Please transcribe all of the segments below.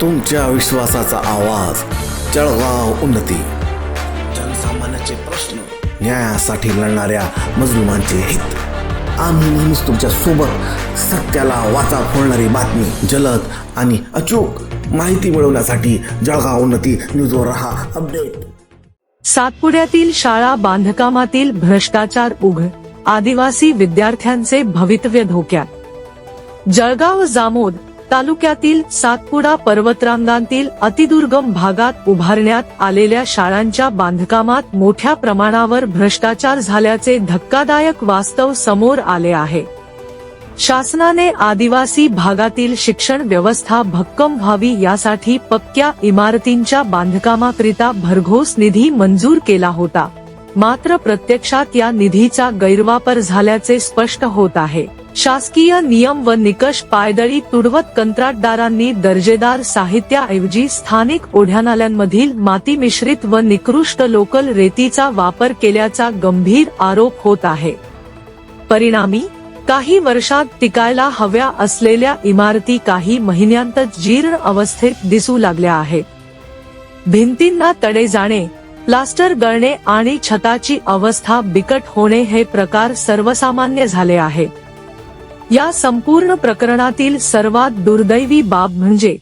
तुमच्या विश्वासाचा आवाज, जळगाव उन्नती. जनसामान्याचे प्रश्न, न्यायासाठी लढणाऱ्या मजलुमांचे हित. आम्ही नेहमीच तुमच्या सोबत. सत्याला वाचा फोडणारी बातमी, जलद आणि अचूक माहिती मिळवण्यासाठी जळगाव उन्नती न्यूजवर रहा अपडेट. सातपुड्यातील शाळा बांधकामातील भ्रष्टाचार उघड, आदिवासी विद्यार्थ्यांचे भवितव्य धोक्यात. जळगाव जामोद तालुक्यातील सातपुडा पर्वतरांगांतील अतिदुर्गम भागात उभारण्यात आलेल्या शाळांच्या बांधकामात मोठ्या प्रमाणावर भ्रष्टाचार झाल्याचे धक्कादायक वास्तव समोर आले आहे. शासनाने आदिवासी भागातील शिक्षण व्यवस्था भक्कम व्हावी यासाठी पक्क्या इमारतींच्या बांधकामाकरिता भरघोस निधी मंजूर केला होता. मात्र प्रत्यक्षात या निधीचा गैरवापर झाल्याचे स्पष्ट होत आहे. शासकीय नियम व निकष पायदळी तुडवत कंत्राटदारांनी दर्जेदार साहित्याऐवजी स्थानिक ओढ्यानाल्यांमधील माती मिश्रित व निकृष्ट लोकल रेतीचा वापर केल्याचा गंभीर आरोप होत आहे. परिणामी काही वर्षात टिकायला हव्या असलेल्या इमारती काही महिन्यांतच जीर्ण अवस्थेत दिसू लागल्या आहेत. भिंतींना तडे जाणे, प्लास्टर गळणे आणि छताची अवस्था बिकट होणे हे प्रकार सर्वसामान्य झाले आहेत. या संपूर्ण प्रकरणातील सर्वात दुर्दैवी बाब म्हणजे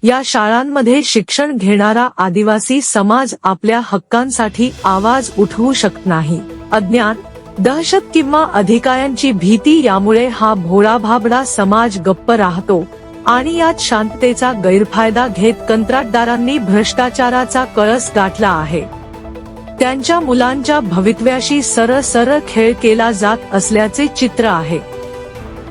या शाळांमध्ये शिक्षण घेणारा आदिवासी समाज आपल्या हक्कांसाठी आवाज उठवू शकत नाही. अज्ञान, दहशत किंवा अधिकाऱ्यांची भीती यामुळे हा भोळाभाबडा समाज गप्प राहतो आणि यात शांततेचा गैरफायदा घेत कंत्राटदारांनी भ्रष्टाचाराचा कळस गाठला आहे. त्यांच्या मुलांच्या भवितव्याशी सरळ खेळ केला जात असल्याचे चित्र आहे.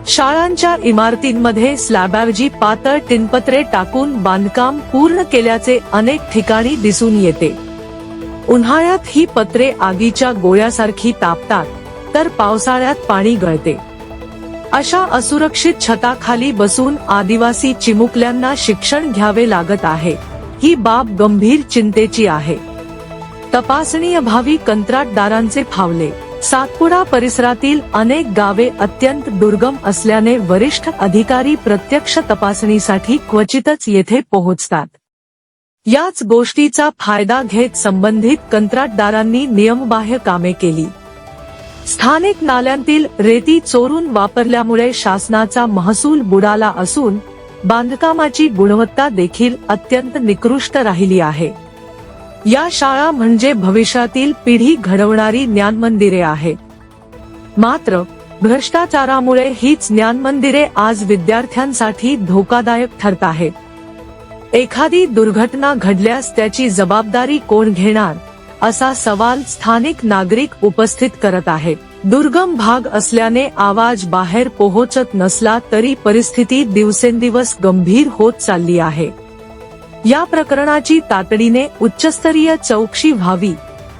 शाळांच्या इमारतींमध्ये स्लॅबऐवजी पातळ टिनपत्रे टाकून बांधकाम पूर्ण केल्याचे अनेक ठिकाणी दिसून येते. उन्हाळ्यात ही पत्रे आगीच्या गोळ्यासारखी तापतात, तर पावसाळ्यात पाणी गळते. अशा असुरक्षित छताखाली बसून आदिवासी चिमुकल्यांना शिक्षण घ्यावे लागत आहे. ही बाब गंभीर चिंतेची आहे. तपासणीअभावी कंत्राटदारांचे फावले. सातपुडा परिसरातील अनेक गावे अत्यंत दुर्गम असल्याने वरिष्ठ अधिकारी प्रत्यक्ष तपासणीसाठी क्वचितच येथे पोहोचतात. याच गोष्टीचा फायदा घेत संबंधित कंत्राटदारांनी नियमबाह्य कामे केली. स्थानिक नाल्यांतील रेती चोरून वापरल्यामुळे शासनाचा महसूल बुडाला असून बांधकामाची गुणवत्ता देखील अत्यंत निकृष्ट राहिली आहे. या शाळा म्हणजे भविष्यातील पिढी घडवणारी ज्ञानमंदिरे आहेत. मात्र भ्रष्टाचारामुळे हीच ज्ञानमंदिरे आज विद्यार्थ्यांसाठी धोकादायक ठरत आहेत. एखादी दुर्घटना घडल्यास त्याची जबाबदारी कोण घेणार, असा सवाल स्थानिक नागरिक उपस्थित करत आहेत. दुर्गम भाग असल्याने आवाज बाहेर पोहोचत नसला तरी परिस्थिती दिवसेंदिवस गंभीर होत चालली आहे. या प्रकरणाची तातडीने उच्चस्तरीय चौकशी व्हावी,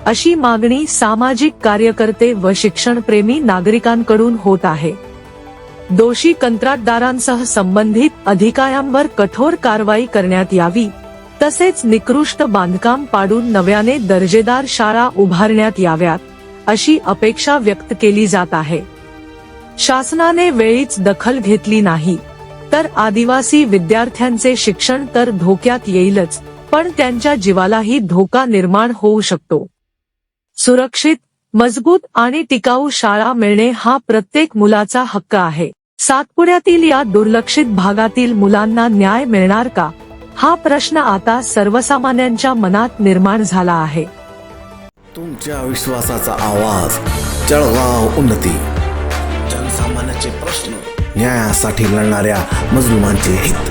अशी मागणी सामाजिक कार्यकर्ते व शिक्षणप्रेमी नागरिकांकडून होत आहे. दोषी कंत्राटदारांसह संबंधित अधिकाऱ्यांवर कठोर कारवाई करण्यात यावी, तसेच निकृष्ट बांधकाम पाडून नव्याने दर्जेदार शाळा उभारण्यात याव्यात, अशी अपेक्षा व्यक्त केली जात आहे. शासनाने वेळीच दखल घेतली नाही तर आदिवासी विद्यार्थ्यांचे शिक्षण तर धोक्यात येईलच, पण त्यांच्या जीवालाही धोका निर्माण होऊ शकतो. सुरक्षित, मजबूत आणि टिकाऊ शाळा मिळणे हा प्रत्येक मुलाचा हक्क आहे. सातपुड्यातील या दुर्लक्षित भागातील मुलांना न्याय मिळणार का, हा प्रश्न आता सर्वसामान्यांच्या मनात निर्माण झाला आहे. तुमच्या विश्वासाचा आवाज, जळगाव उन्नती. जनसामान्याचे प्रश्न, न्यायासाठी लढणाऱ्या मजलुमांचे हित.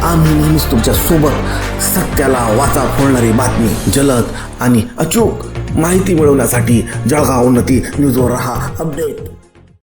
आम्ही नेहमीच तुमच्या सोबत. सत्याला वाचा फोडणारी बातमी, जलद आणि अचूक माहिती मिळवण्यासाठी जळगाव उन्नती न्यूजवर रहा अपडेट.